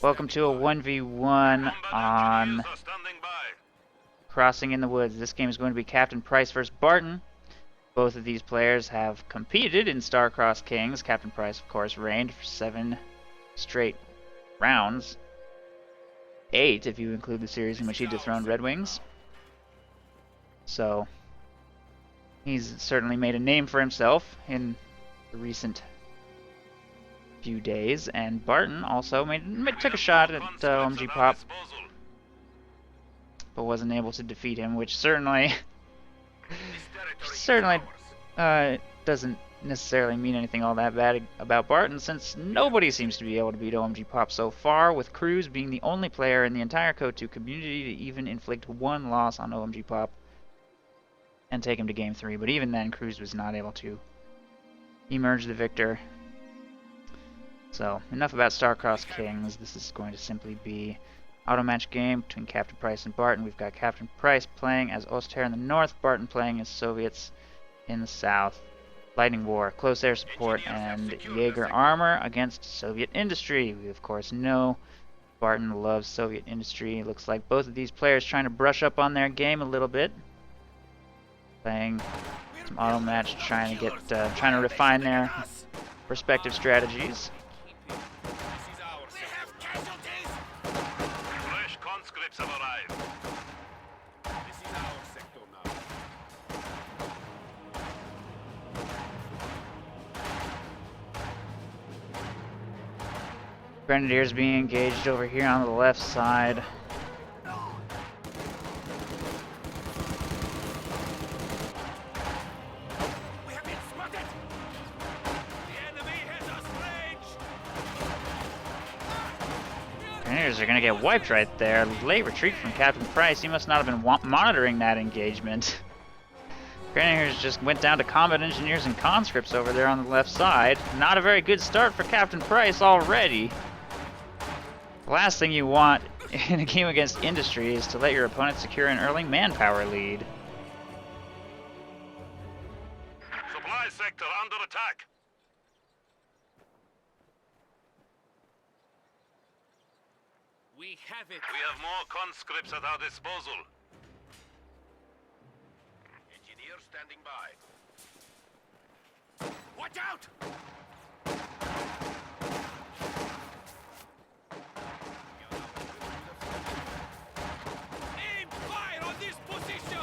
Welcome to a 1v1 on Crossing in the Woods. This game is going to be Captain Price versus Barton. Both of these players have competed in Star-Crossed Kings. Captain Price, of course, reigned for 7 straight rounds. 8 if you include the series in which he dethroned Red Wings. So, he's certainly made a name for himself in the recent few days, and Barton also took a shot at OMG Pop, but wasn't able to defeat him, which certainly doesn't necessarily mean anything all that bad about Barton, since nobody seems to be able to beat OMG Pop so far, with Cruz being the only player in the entire Code 2 community to even inflict 1 loss on OMG Pop and take him to Game 3, but even then Cruz was not able to emerge the victor. So, enough about Star-Crossed Kings. This is going to simply be auto match game between Captain Price and Barton. We've got Captain Price playing as Osther in the north, Barton playing as Soviets in the south. Lightning War, close air support, and Jaeger armor against Soviet industry. We of course know Barton loves Soviet industry. It looks like both of these players trying to brush up on their game a little bit. Playing some auto match, trying to refine their respective strategies. Have arrived. This is our sector now. Grenadiers being engaged over here on the left side. We have been spotted. The enemy has us ranged. Grenadiers are going to get wiped right there. Late retreat from Captain Price. He must not have been monitoring that engagement. Grenadiers just went down to combat engineers and conscripts over there on the left side. Not a very good start for Captain Price already. The last thing you want in a game against industry is to let your opponent secure an early manpower lead. Supply sector under attack. We have it. We have more conscripts at our disposal. Engineer standing by. Watch out! Aim fire on this position!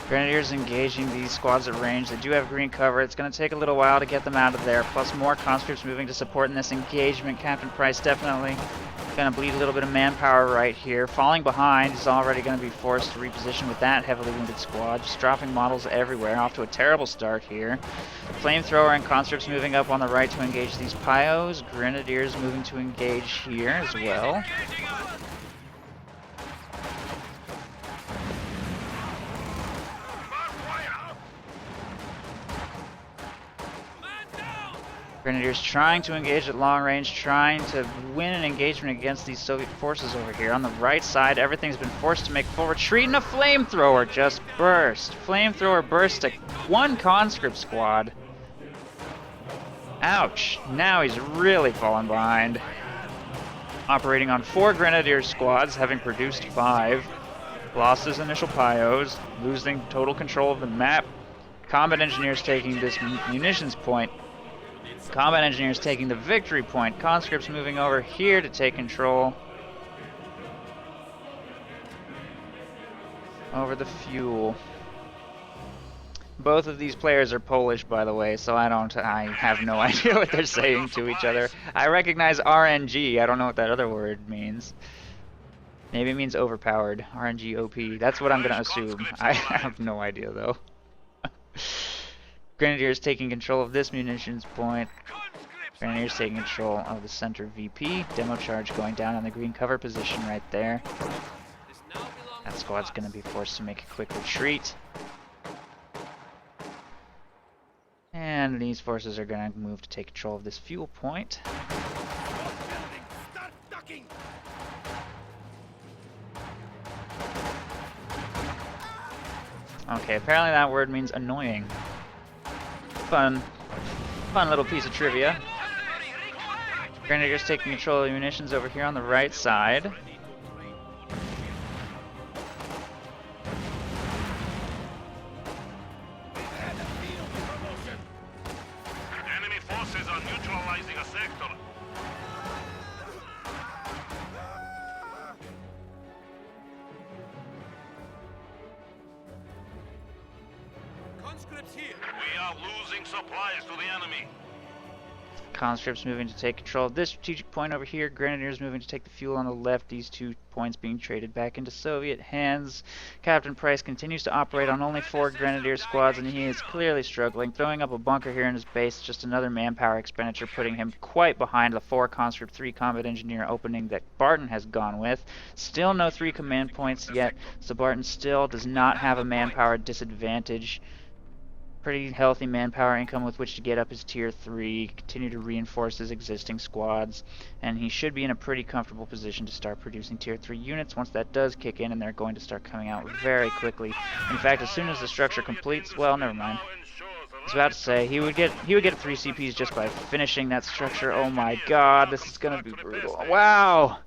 Grenadiers engaging these squads at range. They do have green cover. It's going to take a little while to get them out of there. Plus more conscripts moving to support in this engagement. Captain Price definitely going to bleed a little bit of manpower right here. Falling behind, he's already going to be forced to reposition with that heavily wounded squad. Just dropping models everywhere. Off to a terrible start here. Flamethrower and conscripts moving up on the right to engage these Pios. Grenadiers moving to engage here as well. Grenadiers trying to engage at long range, trying to win an engagement against these Soviet forces over here. On the right side, everything's been forced to make full retreat, and a flamethrower just burst. Flamethrower burst to 1 conscript squad. Ouch. Now he's really fallen behind. Operating on 4 Grenadier squads, having produced 5. Lost his initial Pios, losing total control of the map. Combat engineers taking this munitions point. Combat engineers taking the victory point. Conscripts moving over here to take control over the fuel. Both of these players are Polish, by the way, so I have no idea what they're saying to each other. I recognize RNG. I don't know what that other word means. Maybe it means overpowered. RNG OP. That's what I'm going to assume. I have no idea, though. Grenadiers taking control of this munitions point. Grenadiers taking control of the center VP. Demo charge going down on the green cover position right there. That squad's going to be forced to make a quick retreat. And these forces are going to move to take control of this fuel point. Okay, apparently that word means annoying. Fun. Fun little piece of trivia. Grenadiers taking control of the munitions over here on the right side. Enemy forces are neutralizing a sector. Conscripts here. We are losing supplies to the enemy. Conscripts moving to take control of this strategic point over here. Grenadiers moving to take the fuel on the left. These 2 points being traded back into Soviet hands. Captain Price continues to operate on only 4 Grenadier squads, and he is clearly struggling. Throwing up a bunker here in his base, just another manpower expenditure, putting him quite behind the 4 conscript, 3 combat engineer opening that Barton has gone with. Still no 3 command points yet, so Barton still does not have a manpower disadvantage. Pretty healthy manpower income with which to get up his tier 3, continue to reinforce his existing squads, and he should be in a pretty comfortable position to start producing tier 3 units once that does kick in, and they're going to start coming out very quickly. In fact, as soon as the structure completes, well, never mind. I was about to say he would get 3 CPs just by finishing that structure. Oh my god, this is gonna be brutal. Wow!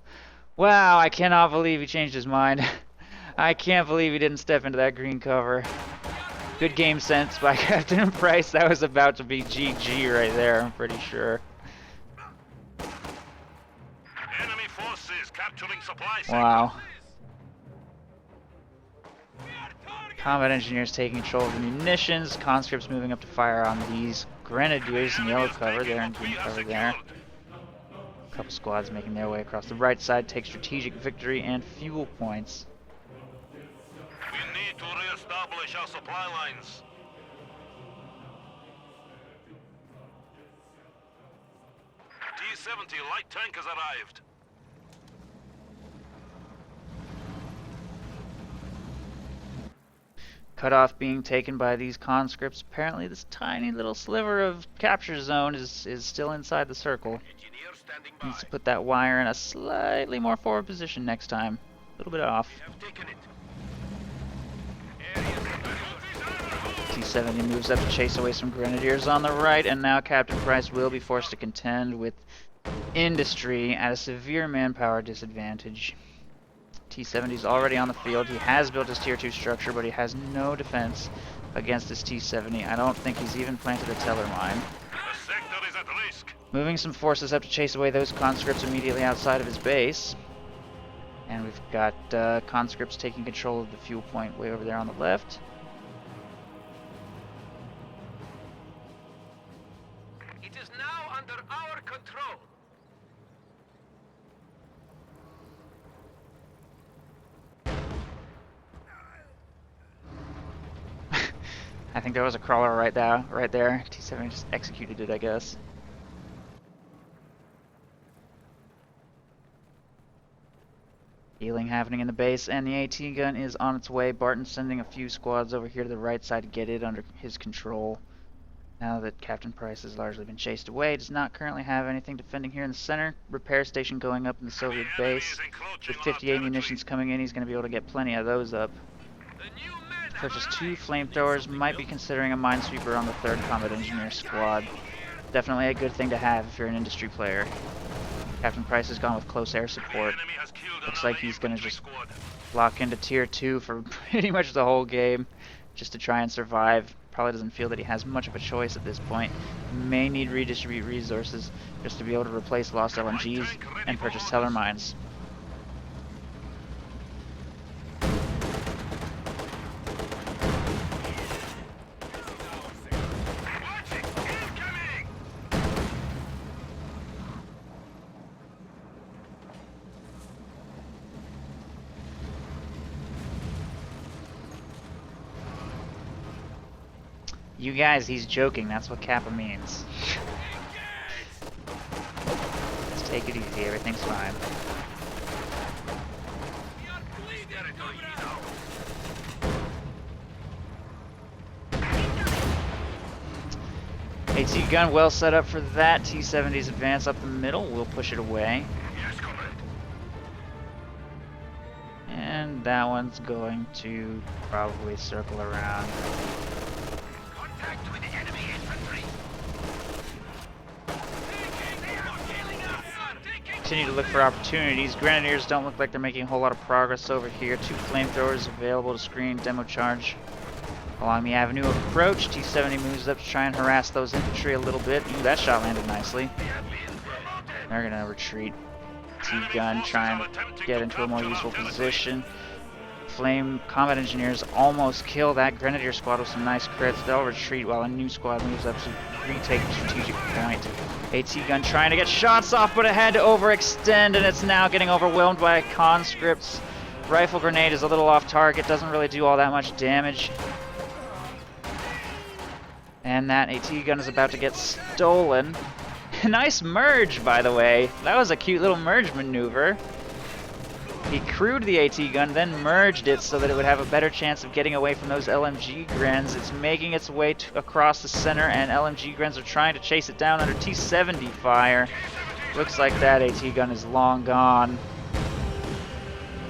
Wow, I cannot believe he changed his mind. I can't believe he didn't step into that green cover. Good game sense by Captain Price. That was about to be GG right there, I'm pretty sure. Enemy forces capturing supply sector. Wow. Combat engineers taking control of the munitions. Conscripts moving up to fire on these grenadiers in yellow cover there and green cover there. A couple squads making their way across the right side, take strategic victory and fuel points. We need to re-establish our supply lines. T-70 light tank has arrived. Cutoff being taken by these conscripts. Apparently this tiny little sliver of capture zone is still inside the circle. Engineer standing by. Needs to put that wire in a slightly more forward position next time. A little bit off. We have taken it. T-70 moves up to chase away some grenadiers on the right, and now Captain Price will be forced to contend with industry at a severe manpower disadvantage. T-70 is already on the field. He has built his tier 2 structure, but he has no defense against this T-70. I don't think he's even planted a teller mine. The sector is at risk. Moving some forces up to chase away those conscripts immediately outside of his base. And we've got conscripts taking control of the fuel point way over there on the left. It is now under our control. I think there was a crawler right there. T-70 just executed it, I guess. Healing happening in the base, and the AT gun is on its way. Barton sending a few squads over here to the right side to get it under his control. Now that Captain Price has largely been chased away, does not currently have anything defending here in the center. Repair station going up in the Soviet base. With 58 munitions coming in, he's going to be able to get plenty of those up. Purchase 2 flamethrowers, might be considering a minesweeper on the 3rd Combat Engineer squad. Definitely a good thing to have if you're an industry player. Captain Price has gone with close air support. Looks like he's going to just lock into tier 2 for pretty much the whole game, just to try and survive. Probably doesn't feel that he has much of a choice at this point. May need redistribute resources just to be able to replace lost LMGs and purchase teller mines. You guys, he's joking. That's what Kappa means. Just take it easy. Everything's fine. AT gun well set up for that. T-70's advance up the middle. We'll push it away. And that one's going to probably circle around. continue to look for opportunities. Grenadiers don't look like they're making a whole lot of progress over here. 2 flamethrowers available to screen demo charge along the avenue of approach. T-70 moves up to try and harass those infantry a little bit. Ooh, that shot landed nicely. They're gonna retreat. T-gun trying to get into a more useful position. Flame combat engineers almost kill that grenadier squad with some nice crits. They'll retreat while a new squad moves up to retake the strategic point. AT gun trying to get shots off, but it had to overextend, and it's now getting overwhelmed by conscripts. Rifle grenade is a little off target, doesn't really do all that much damage. And that AT gun is about to get stolen. Nice merge, by the way. That was a cute little merge maneuver. He crewed the AT gun, then merged it so that it would have a better chance of getting away from those LMG grens. It's making its way across the center, and LMG grens are trying to chase it down under T-70 fire. Looks like that AT gun is long gone.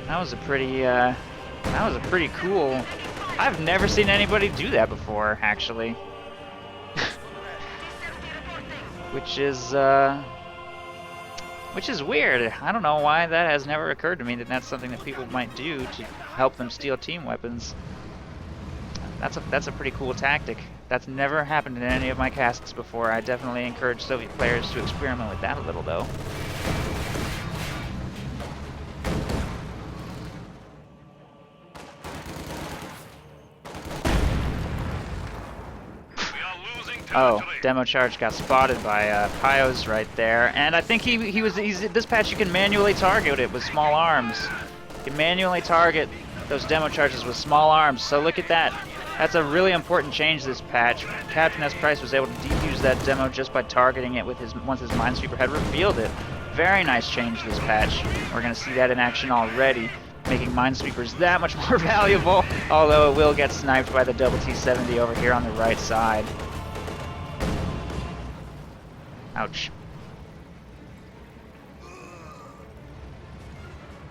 That was a pretty cool. I've never seen anybody do that before, actually. Which is weird. I don't know why that has never occurred to me, that that's something that people might do to help them steal team weapons. That's a pretty cool tactic. That's never happened in any of my casts before. I definitely encourage Soviet players to experiment with that a little, though. Oh, demo charge got spotted by Pyos right there, and I think this patch you can manually target it with small arms. You can manually target those demo charges with small arms, so look at that. That's a really important change this patch. CaptainSPrice was able to defuse that demo just by targeting it with once his Minesweeper had revealed it. Very nice change this patch. We're going to see that in action already, making Minesweepers that much more valuable, although it will get sniped by the double T-70 over here on the right side. Ouch.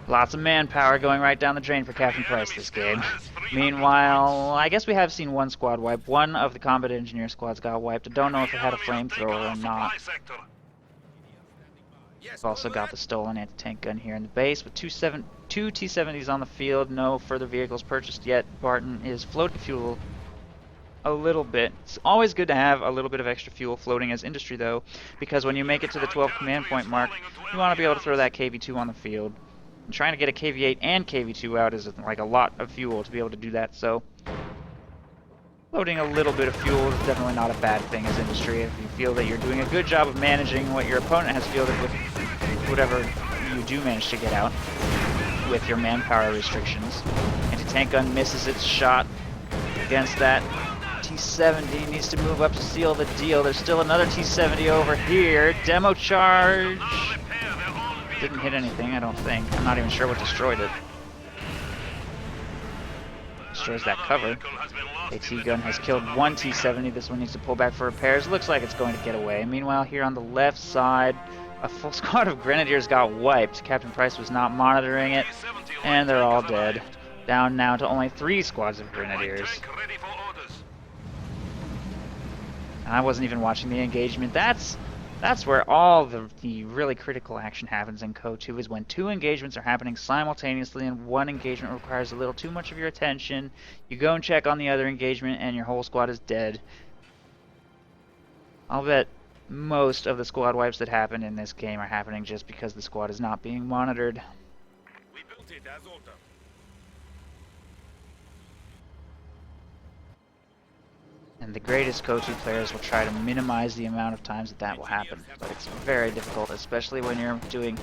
Lots of manpower going right down the drain for CaptainSPrice this game. Meanwhile, I guess we have seen one squad wipe. One of the combat engineer squads got wiped. I don't know if it had a flamethrower or not. We've also got the stolen anti-tank gun here in the base with two T-70s on the field. No further vehicles purchased yet. Barton is floating fuel a little bit. It's always good to have a little bit of extra fuel floating as industry, though, because when you make it to the 12 command point mark, you want to be able to throw that KV-2 on the field. And trying to get a KV-8 and KV-2 out is like a lot of fuel to be able to do that, so loading a little bit of fuel is definitely not a bad thing as industry if you feel that you're doing a good job of managing what your opponent has fielded with whatever you do manage to get out with your manpower restrictions. Anti-tank gun misses its shot against that. T-70 needs to move up to seal the deal. There's still another T-70 over here. Demo charge. Didn't hit anything, I don't think. I'm not even sure what destroyed it. Destroys that cover. AT gun has killed one T-70. This one needs to pull back for repairs. Looks like it's going to get away. Meanwhile, here on the left side, a full squad of grenadiers got wiped. CaptainSPrice was not monitoring it, and they're all dead. Down now to only 3 squads of grenadiers. I wasn't even watching the engagement. That's where all the really critical action happens in Code 2, is when 2 engagements are happening simultaneously and one engagement requires a little too much of your attention. You go and check on the other engagement and your whole squad is dead. I'll bet most of the squad wipes that happen in this game are happening just because the squad is not being monitored. We built it as ordered. And the greatest Code 2 players will try to minimize the amount of times that will happen. But it's very difficult, especially when you're doing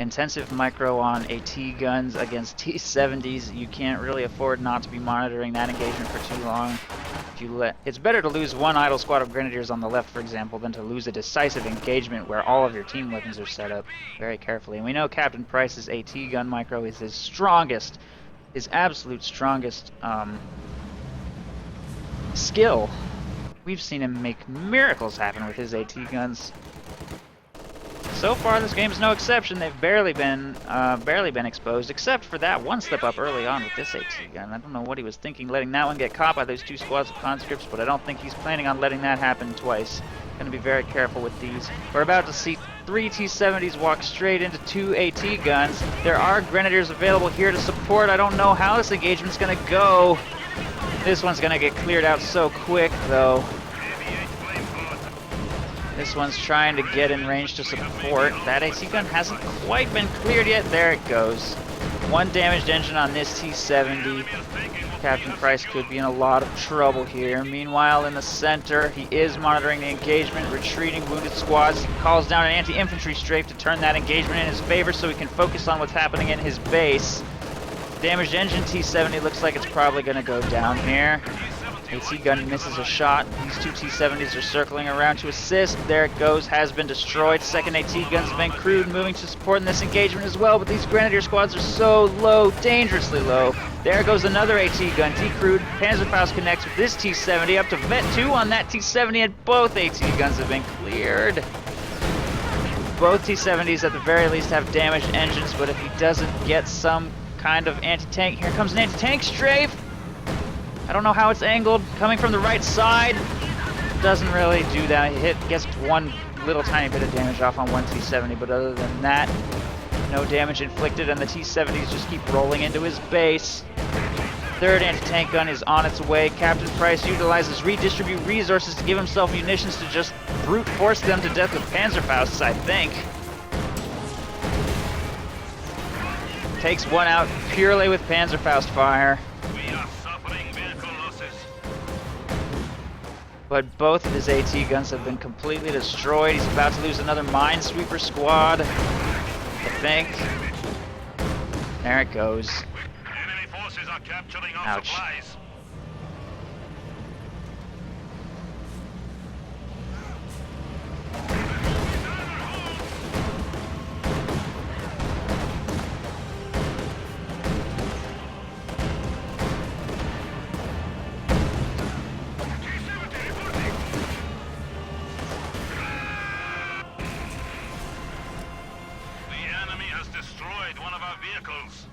intensive micro on AT guns against T-70s. You can't really afford not to be monitoring that engagement for too long. It's better to lose one idle squad of grenadiers on the left, for example, than to lose a decisive engagement where all of your team weapons are set up very carefully. And we know CaptainSPrice's AT gun micro is his strongest, his absolute strongest skill. We've seen him make miracles happen with his AT guns. So far, this game's no exception. They've barely been exposed, except for that one slip up early on with this AT gun. I don't know what he was thinking, letting that one get caught by those 2 squads of conscripts, but I don't think he's planning on letting that happen twice. Gonna be very careful with these. We're about to see 3 T-70s walk straight into 2 AT guns. There are Grenadiers available here to support. I don't know how this engagement's gonna go. This one's gonna get cleared out so quick, though. This one's trying to get in range to support. That AT gun hasn't quite been cleared yet. There it goes. 1 damaged engine on this T-70. Captain Price could be in a lot of trouble here. Meanwhile, in the center, he is monitoring the engagement, retreating wounded squads. He calls down an anti-infantry strafe to turn that engagement in his favor so he can focus on what's happening in his base. Damaged engine T-70 looks like it's probably going to go down here. AT gun misses a shot. These 2 T-70s are circling around to assist. There it goes, has been destroyed. Second AT gun's been crewed, moving to support in this engagement as well, but these Grenadier squads are so low, dangerously low. There goes another AT gun, decrewed. Panzerfaust connects with this T-70 up to Vet 2 on that T-70, and both AT guns have been cleared. Both T-70s at the very least have damaged engines, but if he doesn't get some kind of anti-tank, here comes an anti-tank strafe. I don't know how it's angled, coming from the right side. Doesn't really do that. He gets one little tiny bit of damage off on one T-70, but other than that, no damage inflicted, and the T-70s just keep rolling into his base. Third anti-tank gun is on its way. Captain Price utilizes redistribute resources to give himself munitions to just brute force them to death with Panzerfausts, I think. Takes one out purely with Panzerfaust fire. But both of his AT guns have been completely destroyed. He's about to lose another Minesweeper squad, I think. There it goes. Enemy forces are capturing our Ouch. supplies. Destroyed one of our vehicles.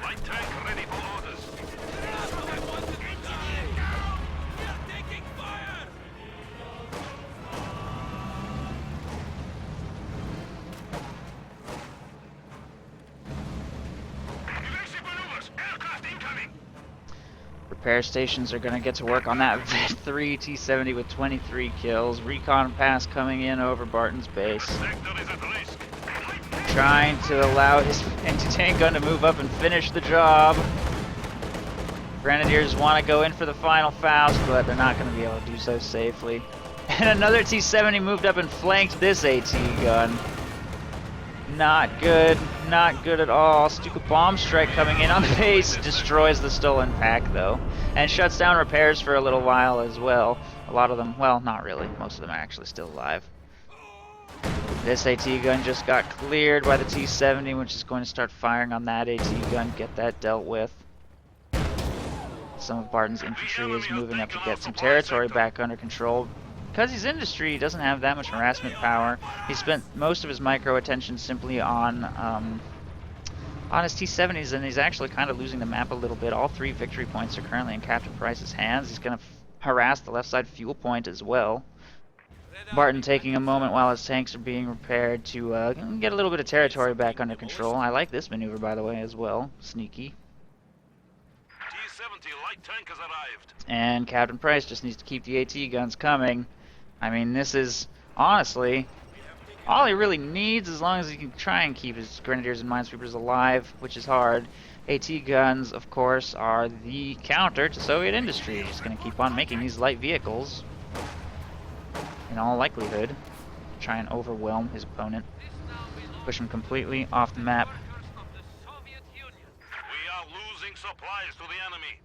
Light tank ready for orders. That's what I wanted to do. We are taking fire. Evasive maneuvers. Aircraft incoming. Repair stations are going to get to work on that Vet 3 T-70 with 23 kills. Recon pass coming in over Barton's base. Sector is at risk. Trying to allow his anti-tank gun to move up and finish the job. Grenadiers want to go in for the final Faust, but they're not going to be able to do so safely. And another T-70 moved up and flanked this AT gun. Not good. Not good at all. Stuka bomb strike coming in on the base. Destroys the stolen pack, though. And shuts down repairs for a little while as well. A lot of them, well, not really. Most of them are actually still alive. This AT gun just got cleared by the T-70, which is going to start firing on that AT gun, get that dealt with. Some of Barton's infantry is moving up to get some territory back under control. Because he's industry, he doesn't have that much harassment power. He spent most of his micro attention simply on his T-70s, and he's actually kind of losing the map a little bit. All 3 victory points are currently in Captain Price's hands. He's going to harass the left side fuel point as well. Barton taking a moment while his tanks are being repaired to get a little bit of territory back under control. I like this maneuver, by the way, as well. Sneaky. T-70 light tank has arrived. And Captain Price just needs to keep the AT guns coming. I mean, this is, honestly, all he really needs, as long as he can try and keep his Grenadiers and Minesweepers alive, which is hard. AT guns, of course, are the counter to Soviet industry. He's just going to keep on making these light vehicles. In all likelihood, try and overwhelm his opponent, push him completely off the map. We are losing supplies to the enemy.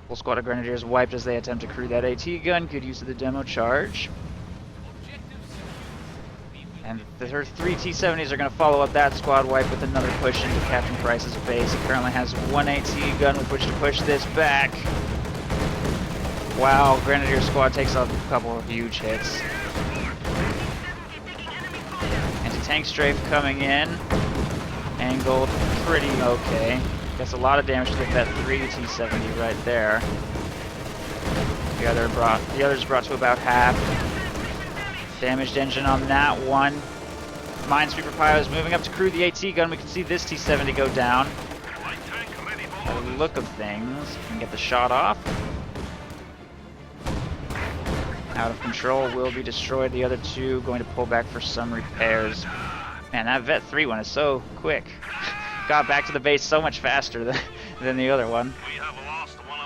Full squad of Grenadiers wiped as they attempt to crew that AT gun. Good use of the demo charge. And the 3 T-70s are going to follow up that squad wipe with another push into Captain Price's base. He currently has 1 AT gun with which to push this back. Wow, Grenadier squad takes a couple of huge hits. Anti-tank strafe coming in. Angled pretty okay. That's a lot of damage to the Vet 3 T-70 right there. The others brought to about half. Damaged engine on that one. Minesweeper Pyro is moving up to crew the AT gun. We can see this T-70 go down. By the look of things, can get the shot off. Out of control, will be destroyed. The other two going to pull back for some repairs. Man, that Vet 3 one is so quick. Got back to the base so much faster than the other one.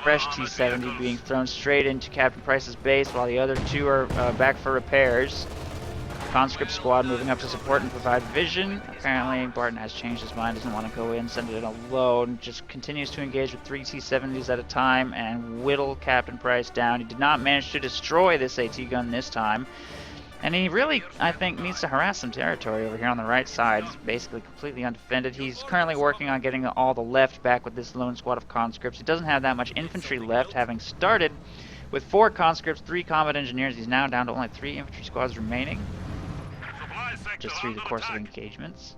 Fresh T-70 being thrown straight into Captain Price's base while the other two are back for repairs. Conscript squad moving up to support and provide vision. Apparently Barton has changed his mind, doesn't want to go in, send it alone. Just continues to engage with 3 T-70s at a time and whittle Captain Price down. He did not manage to destroy this AT gun this time. And he really, I think, needs to harass some territory over here on the right side. It's basically completely undefended. He's currently working on getting all the left back with this lone squad of conscripts. He doesn't have that much infantry left, having started with 4 conscripts, 3 combat engineers. He's now down to only 3 infantry squads remaining. Just through the course of engagements.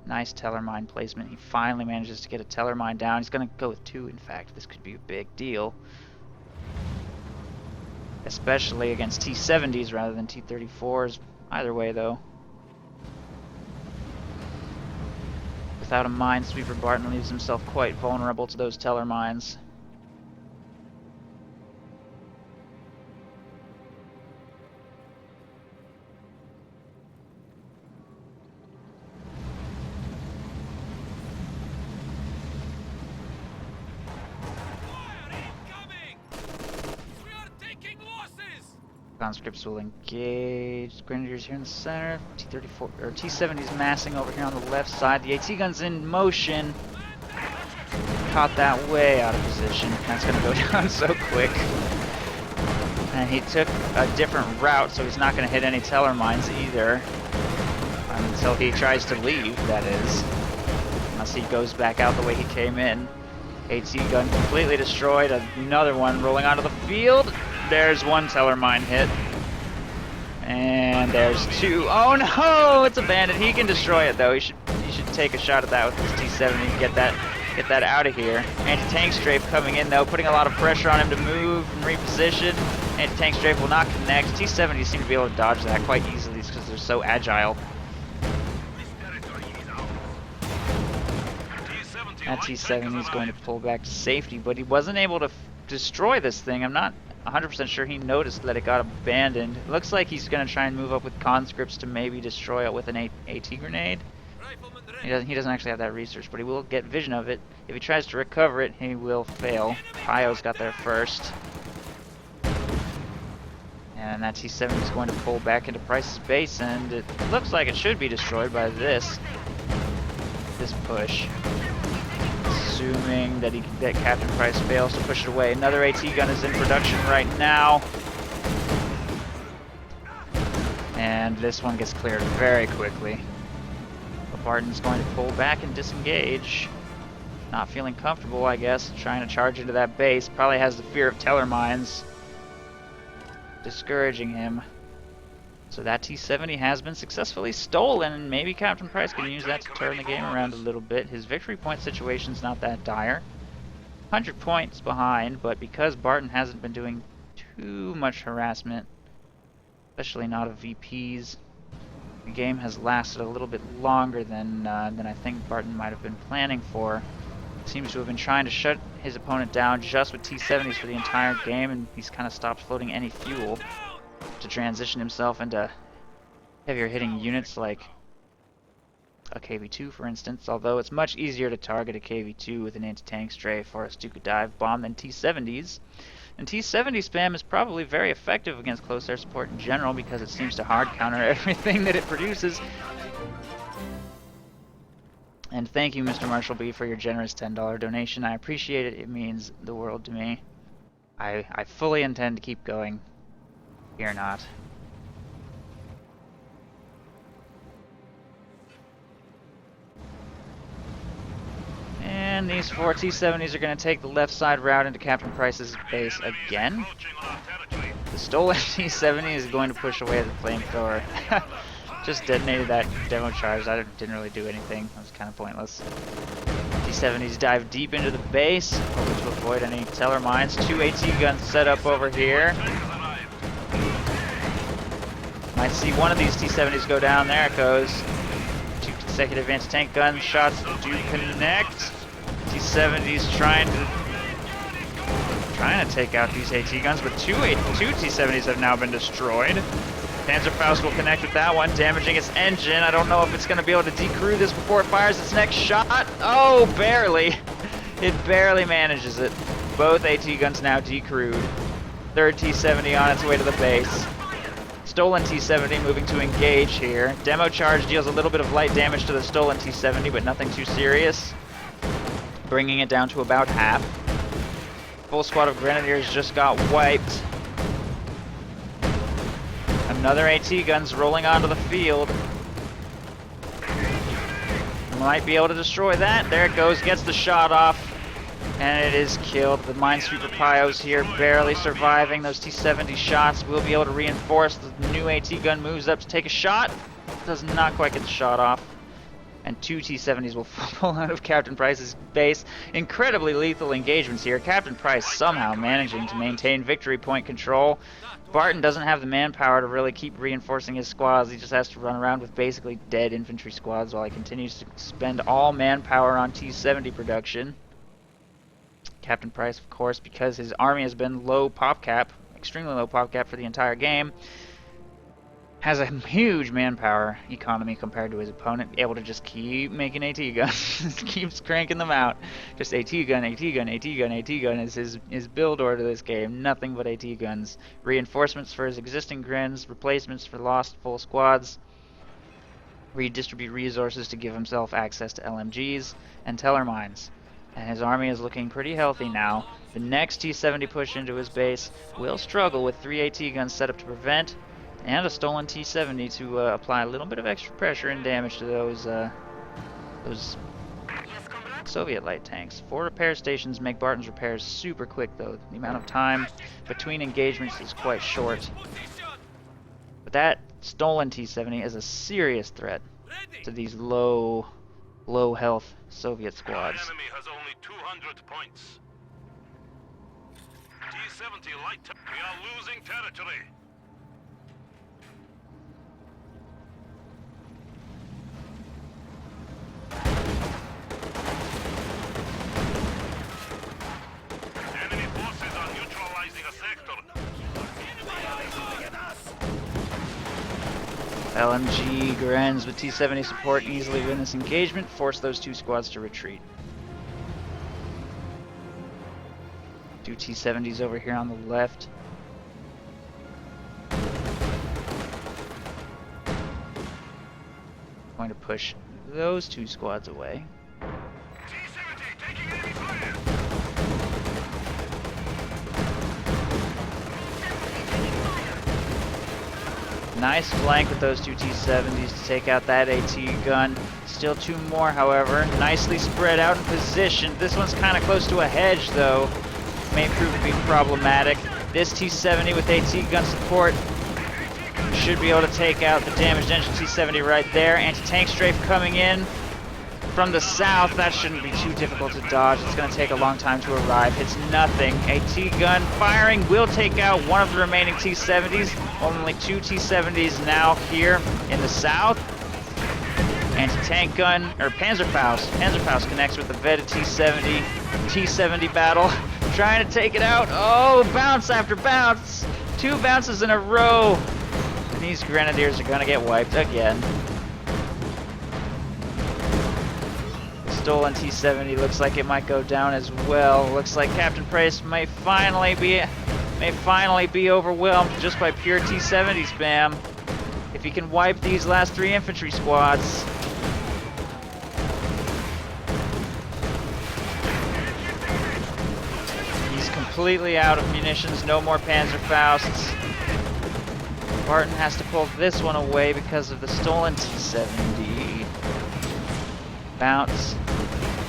Nice teller mine placement. He finally manages to get a teller mine down. He's going to go with 2, in fact. This could be a big deal. Especially against T-70s rather than T-34s. Either way, though. Without a minesweeper, Barton leaves himself quite vulnerable to those teller mines. Conscripts will engage. Grenadiers here in the center. T-34 or T-70's massing over here on the left side. The AT gun's in motion. Caught that way out of position. That's gonna go down so quick. And he took a different route, so he's not gonna hit any teller mines either. Until he tries to leave, that is. Unless he goes back out the way he came in. AT gun completely destroyed. Another one rolling onto the field. There's 1 teller mine hit. And there's 2. Oh no! It's a bandit. He can destroy it though. He should take a shot at that with his T-70 and get that out of here. Anti-tank strafe coming in though, putting a lot of pressure on him to move and reposition. Anti-tank strafe will not connect. T-70 seem to be able to dodge that quite easily because they're so agile. That T-70 is going to pull back to safety, but he wasn't able to destroy this thing. I'm not 100% sure he noticed that it got abandoned. It looks like he's going to try and move up with conscripts to maybe destroy it with an AT grenade. He doesn't actually have that research, but he will get vision of it. If he tries to recover it, he will fail. Pio's got there first. And that T-70 is going to pull back into Price's base, and it looks like it should be destroyed by this push. Assuming that Captain Price fails to push it away. Another AT gun is in production right now. And this one gets cleared very quickly. But Barton's going to pull back and disengage. Not feeling comfortable, I guess, trying to charge into that base. Probably has the fear of teller mines discouraging him. So that T-70 has been successfully stolen, and maybe Captain Price can use that to turn the game around a little bit. His victory point situation's not that dire. 100 points behind, but because Barton hasn't been doing too much harassment, especially not of VPs, the game has lasted a little bit longer than I think Barton might have been planning for. Seems to have been trying to shut his opponent down just with T-70s for the entire game, and he's kind of stopped floating any fuel to transition himself into heavier hitting units like a KV-2 for instance, although it's much easier to target a KV-2 with an anti-tank strafe or a Stuka dive bomb than T-70s. And T-70 spam is probably very effective against close air support in general because it seems to hard counter everything that it produces. And thank you, Mr. Marshall B, for your generous $10 donation. I appreciate it. It means the world to me. I fully intend to keep going. Fear not. And these 4 T-70s are going to take the left side route into Captain Price's base again. The stolen T-70 is going to push away the flamethrower. Just detonated that demo charge. That didn't really do anything. That was kind of pointless. T-70s dive deep into the base, hoping to avoid any teller mines. 2 AT guns set up over here. Might see one of these T-70s go down. There it goes. 2 consecutive anti-tank gun shots do connect. T-70s trying to take out these AT guns, but two T-70s have now been destroyed. Panzerfaust will connect with that one, damaging its engine. I don't know if it's going to be able to decrew this before it fires its next shot. Oh, barely. It barely manages it. Both AT guns now decrewed. Third T-70 on its way to the base. Stolen T-70 moving to engage here. Demo charge deals a little bit of light damage to the stolen T-70, but nothing too serious. Bringing it down to about half. Full squad of Grenadiers just got wiped. Another AT gun's rolling onto the field. Might be able to destroy that. There it goes, gets the shot off. And it is killed. The Minesweeper Pyos here barely surviving those T-70 shots. Will be able to reinforce. The new AT gun moves up to take a shot. Does not quite get the shot off. And 2 T-70s will fall out of Captain Price's base. Incredibly lethal engagements here. Captain Price somehow managing to maintain victory point control. Barton doesn't have the manpower to really keep reinforcing his squads. He just has to run around with basically dead infantry squads while he continues to spend all manpower on T-70 production. Captain Price, of course, because his army has been low pop cap, extremely low pop cap for the entire game, has a huge manpower economy compared to his opponent, able to just keep making AT guns, keeps cranking them out. Just AT gun, AT gun, AT gun, AT gun is his build order to this game. Nothing but AT guns. Reinforcements for his existing grins, replacements for lost full squads, redistribute resources to give himself access to LMGs, and teller mines. And his army is looking pretty healthy now. The next T-70 push into his base will struggle with 3 AT guns set up to prevent, and a stolen T-70 to apply a little bit of extra pressure and damage to those Soviet light tanks. 4 repair stations make Barton's repairs super quick, though. The amount of time between engagements is quite short. But that stolen T-70 is a serious threat to these low health Soviet squads. The enemy has only 200 points. T-70 light tank. We are losing territory. Enemy forces are neutralizing a sector. LMG Grens with T-70 support easily win this engagement, force those 2 squads to retreat. 2 T-70s over here on the left. Going to push those 2 squads away. T-70 taking enemy fire. Nice flank with those 2 T-70s to take out that AT gun. Still 2 more, however. Nicely spread out in position. This one's kind of close to a hedge, though. May prove to be problematic. This T-70 with AT gun support should be able to take out the damaged engine T-70 right there. Anti-tank strafe coming in from the south. That shouldn't be too difficult to dodge. It's going to take a long time to arrive. Hits nothing. AT gun firing will take out one of the remaining T-70s. Only 2 T-70s now here in the south. Anti-tank gun, or Panzerfaust. Panzerfaust connects with the vetted T-70. T-70 battle. Trying to take it out. Oh, bounce after bounce. 2 bounces in a row. And these Grenadiers are going to get wiped again. Stolen T-70 looks like it might go down as well. Looks like Captain Price may finally be overwhelmed just by pure T-70 spam. If he can wipe these last 3 infantry squads. He's completely out of munitions, no more Panzerfausts. Barton has to pull this one away because of the stolen T-70. Bounce,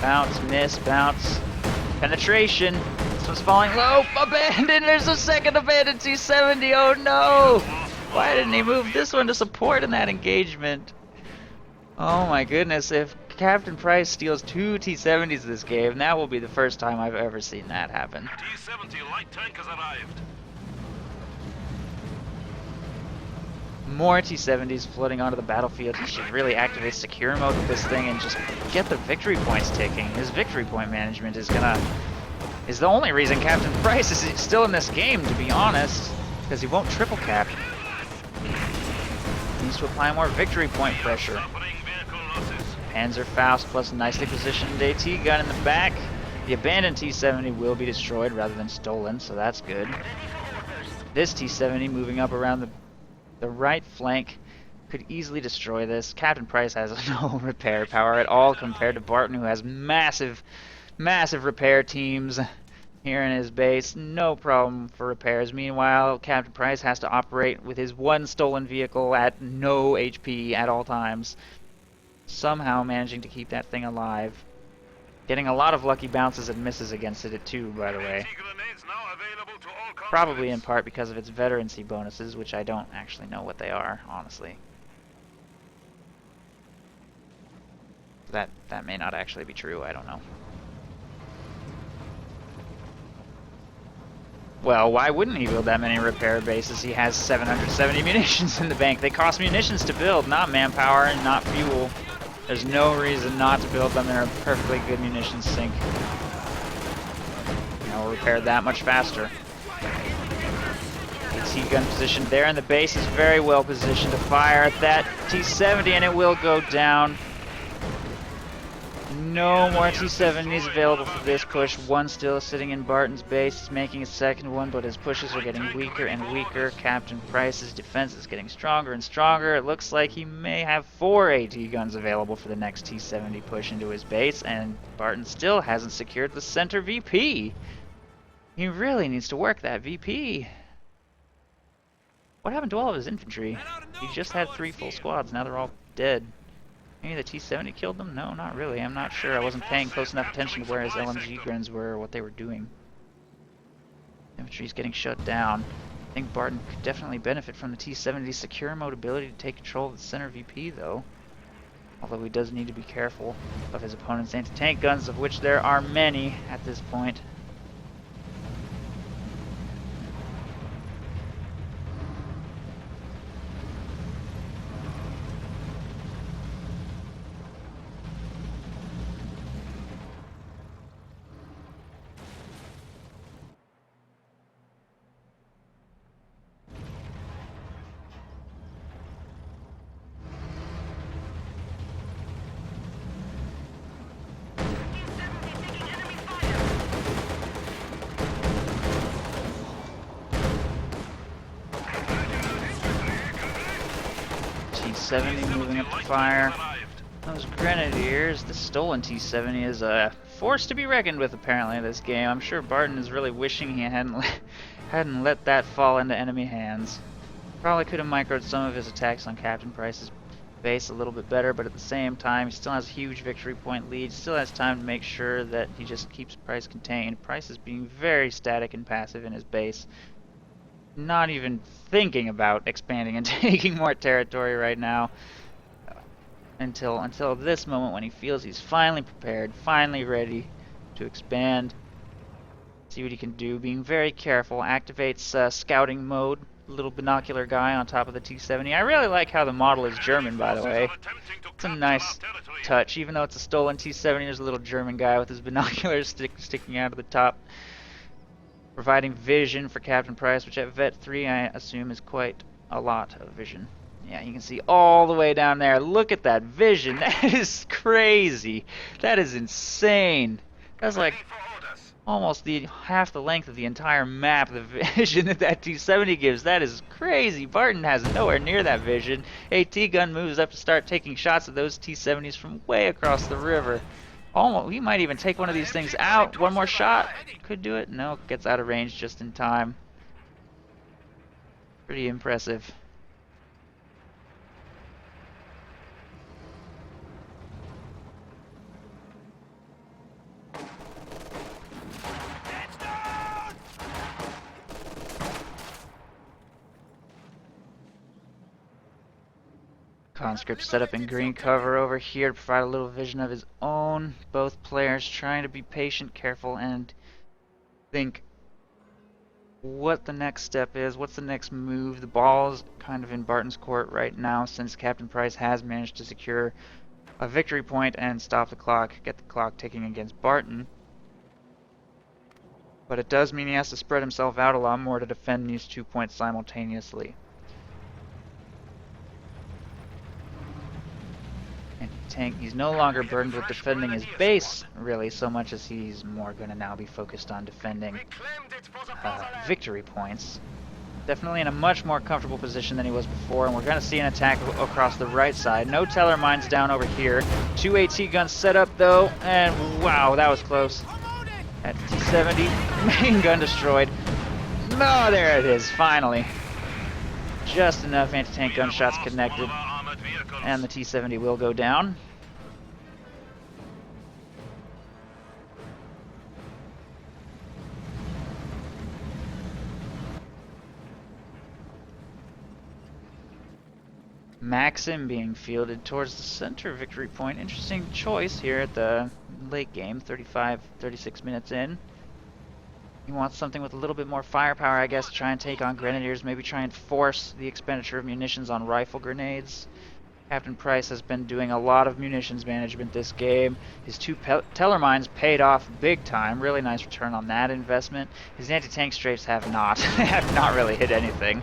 bounce, miss, bounce. Penetration. This one's falling low. Abandoned. There's a second abandoned T-70. Oh no! Why didn't he move this one to support in that engagement? Oh my goodness. If Captain Price steals 2 T-70s this game. That will be the first time I've ever seen that happen. T-70 light tank has arrived. More T-70s floating onto the battlefield. He should really activate secure mode with this thing and just get the victory points ticking. His victory point management is the only reason Captain Price is still in this game, to be honest, because he won't triple cap. He needs to apply more victory point pressure. Panzerfaust plus nicely positioned AT gun in the back. The abandoned T-70 will be destroyed rather than stolen, so that's good. This T-70 moving up around the right flank could easily destroy this. Captain Price has no repair power at all compared to Barton, who has massive repair teams here in his base. No problem for repairs. Meanwhile, Captain Price has to operate with his one stolen vehicle at no HP at all times. Somehow managing to keep that thing alive. Getting a lot of lucky bounces and misses against it too, by the way. Probably in part because of its veterancy bonuses, which I don't actually know what they are, honestly. That may not actually be true, I don't know. Well, why wouldn't he build that many repair bases? He has 770 munitions in the bank. They cost munitions to build, not manpower and not fuel. There's no reason not to build them. They're a perfectly good munitions sink. Now we'll repair that much faster. T-gun positioned there in the base. He's very well positioned to fire at that T-70, and it will go down. No more T-70s available for this push. One still sitting in Barton's base. He's making a second one, but his pushes are getting weaker and weaker. Captain Price's defense is getting stronger and stronger. It looks like he may have 4 AT guns available for the next T-70 push into his base, and Barton still hasn't secured the center VP. He really needs to work that VP. What happened to all of his infantry? He just had 3 full squads, now they're all dead. Maybe the T-70 killed them? No, not really. I'm not sure. I wasn't paying close enough attention to where his LMG guns were or what they were doing. Infantry's getting shut down. I think Barton could definitely benefit from the T-70's secure mode ability to take control of the center VP, though. Although he does need to be careful of his opponent's anti-tank guns, of which there are many at this point. T-70 moving up to fire. Those grenadiers, the stolen T-70 is a force to be reckoned with apparently in this game. I'm sure Barton is really wishing he hadn't let that fall into enemy hands. Probably could have microed some of his attacks on Captain Price's base a little bit better, but at the same time, he still has a huge victory point lead. Still has time to make sure that he just keeps Price contained. Price is being very static and passive in his base. Not even thinking about expanding and taking more territory right now. Until this moment when he feels he's finally prepared, finally ready to expand. See what he can do. Being very careful. Activates scouting mode. Little binocular guy on top of the T-70. I really like how the model is German, by the way. It's a nice touch. Even though it's a stolen T-70, there's a little German guy with his binoculars sticking out of the top. Providing vision for Captain Price, which at Vet 3 I assume is quite a lot of vision. Yeah, you can see all the way down there. Look at that vision. That is crazy. That is insane. That's like almost half the length of the entire map, the vision that T-70 gives. That is crazy. Barton has nowhere near that vision. AT gun moves up to start taking shots at those T-70s from way across the river. Almost, he might even take one of these things out. One more shot. Could do it. No, gets out of range just in time. Pretty impressive. Conscript set up in green cover over here to provide a little vision of his own. Both players trying to be patient, careful, and think what the next step is, what's the next move. The ball's kind of in Barton's court right now since Captain Price has managed to secure a victory point and stop the clock, get the clock ticking against Barton. But it does mean he has to spread himself out a lot more to defend these 2 points simultaneously. And Tank, he's no longer burdened with defending his base, really, so much as he's more going to now be focused on defending victory points. Definitely in a much more comfortable position than he was before, and we're going to see an attack across the right side. No teller mines down over here. 2 AT guns set up, though, and wow, that was close. At T-70, main gun destroyed. No, there it is, finally. Just enough anti-tank gunshots connected, and the T-70 will go down. Maxim being fielded towards the center victory point. Interesting choice here at the late game, 36 minutes in. He wants something with a little bit more firepower, I guess, to try and take on Grenadiers, maybe try and force the expenditure of munitions on rifle grenades. Captain Price has been doing a lot of munitions management this game. His 2 teller mines paid off big time. Really nice return on that investment. His anti-tank strafes have not. have not really hit anything.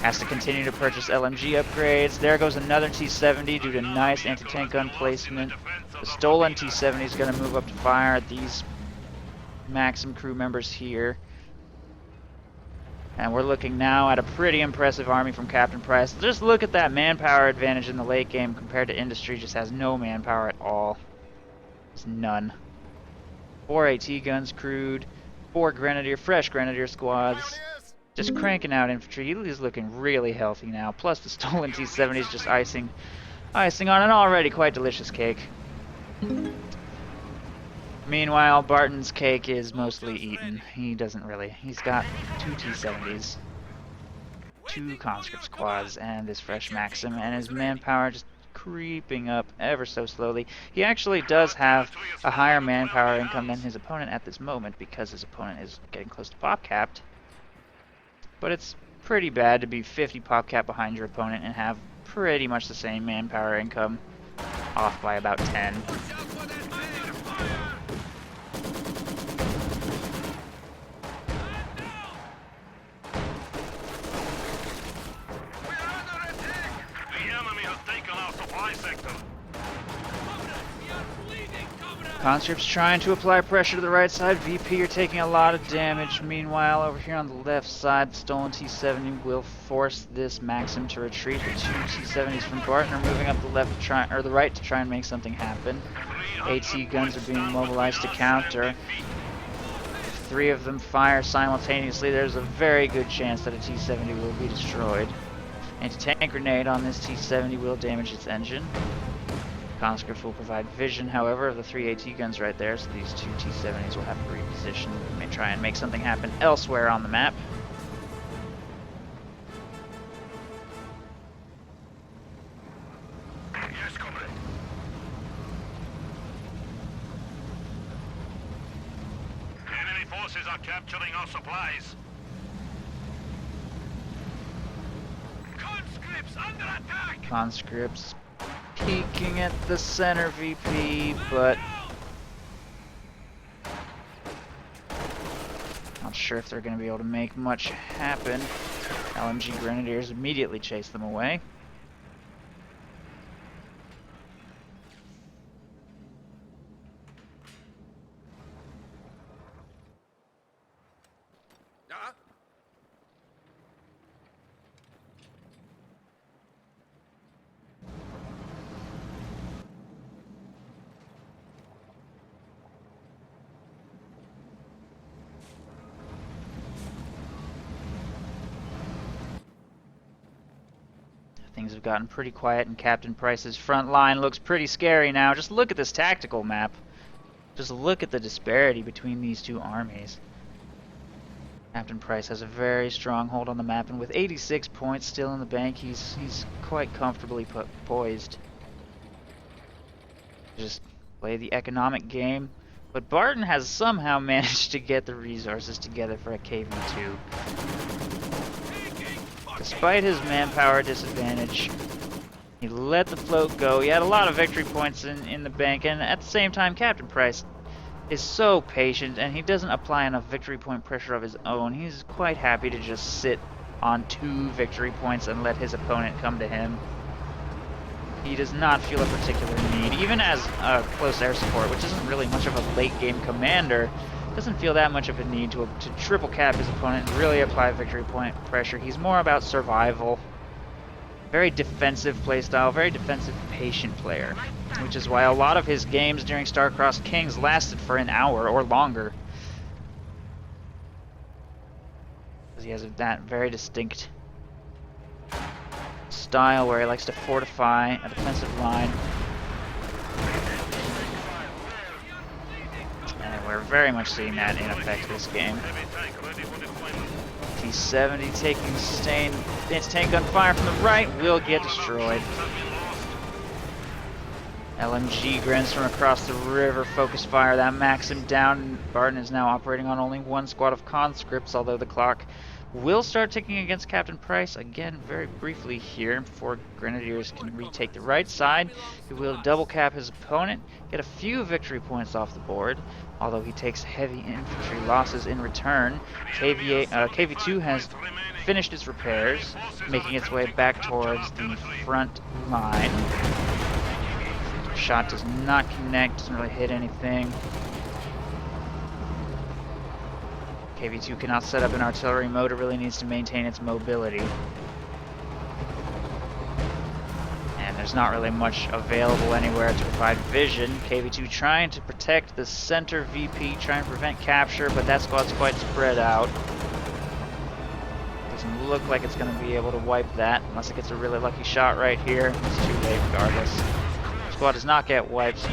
Has to continue to purchase LMG upgrades. There goes another T-70 due to nice anti-tank gun placement. The stolen T-70 is going to move up to fire at these Maxim crew members here. And we're looking now at a pretty impressive army from Captain Price. Just look at that manpower advantage in the late game compared to Industry. Just has no manpower at all. It's none. 4 AT guns crewed. 4 fresh Grenadier squads. Just cranking out infantry. He's looking really healthy now. Plus the stolen T-70 is just icing on an already quite delicious cake. Meanwhile, Barton's cake is mostly eaten. He doesn't really. He's got 2 T-70s, 2 conscript squads, and this fresh Maxim, and his manpower just creeping up ever so slowly. He actually does have a higher manpower income than his opponent at this moment because his opponent is getting close to pop capped. But it's pretty bad to be 50 pop cap behind your opponent and have pretty much the same manpower income, off by about 10. Conscript's trying to apply pressure to the right side. VP are taking a lot of damage. Meanwhile, over here on the left side, the stolen T-70 will force this Maxim to retreat. The 2 T-70s from Barton are moving up the left or the right to try and make something happen. AT guns are being mobilized to counter. If 3 of them fire simultaneously, there's a very good chance that a T-70 will be destroyed. Anti-tank grenade on this T-70 will damage its engine. Conscripts will provide vision, however, of the 3 AT guns right there, so these 2 T-70s will have to reposition. May try and make something happen elsewhere on the map. Yes, comrade. Enemy forces are capturing our supplies. Conscripts under attack! Conscripts peeking at the center VP, but not sure if they're going to be able to make much happen. LMG Grenadiers immediately chase them away. Things have gotten pretty quiet, and Captain Price's front line looks pretty scary now. Just look at this tactical map. Just look at the disparity between these 2 armies. Captain Price has a very strong hold on the map, and with 86 points still in the bank, he's quite comfortably poised. Just play the economic game. But Barton has somehow managed to get the resources together for a KV2. Despite his manpower disadvantage, he let the float go. He had a lot of victory points in the bank, and at the same time, Captain Price is so patient, and he doesn't apply enough victory point pressure of his own. He's quite happy to just sit on 2 victory points and let his opponent come to him. He does not feel a particular need, even as a close air support, which isn't really much of a late game commander, doesn't feel that much of a need to triple cap his opponent and really apply victory point pressure. He's more about survival. Very defensive playstyle, very defensive patient player, which is why a lot of his games during Star-Crossed Kings lasted for an hour or longer. Because he has that very distinct style where he likes to fortify a defensive line. And we're very much seeing that in effect this game. T-70 taking sustained anti-tank gunfire from the right will get destroyed. LMG grins from across the river, focus fire, that max him down. Barton is now operating on only 1 squad of conscripts, although the clock will start ticking against Captain Price again very briefly here before Grenadiers can retake the right side. He will double cap his opponent, get a few victory points off the board, although he takes heavy infantry losses in return. KV2 has finished its repairs, making its way back towards the front line. Shot does not connect, doesn't really hit anything. KV2 cannot set up an artillery mode, it really needs to maintain its mobility. And there's not really much available anywhere to provide vision. KV2 trying to protect the center VP, trying to prevent capture, but that squad's quite spread out. Doesn't look like it's going to be able to wipe that, unless it gets a really lucky shot right here. It's too late regardless. Squad does not get wiped.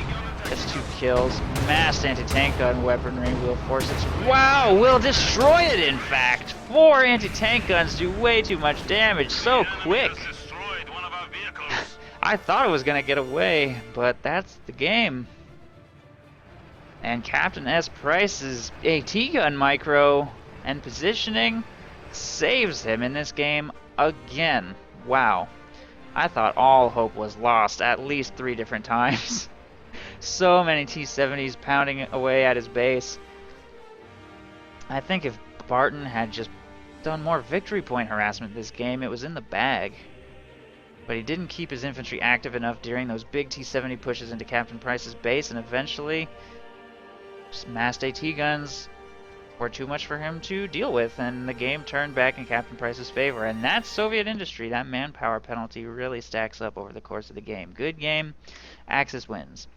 Gets 2 kills. Massed anti-tank gun weaponry will force it. Wow! Will destroy it, in fact! 4 anti-tank guns do way too much damage so quick. I thought it was going to get away, but that's the game. And CaptainSPrice's AT gun micro and positioning saves him in this game again. Wow. I thought all hope was lost at least 3 different times. So many T-70s pounding away at his base. I think if Barton had just done more victory point harassment this game, it was in the bag. But he didn't keep his infantry active enough during those big T-70 pushes into Captain Price's base, and eventually just massed AT guns were too much for him to deal with, and the game turned back in Captain Price's favor. And that's Soviet industry. That manpower penalty really stacks up over the course of the game. Good game. Axis wins.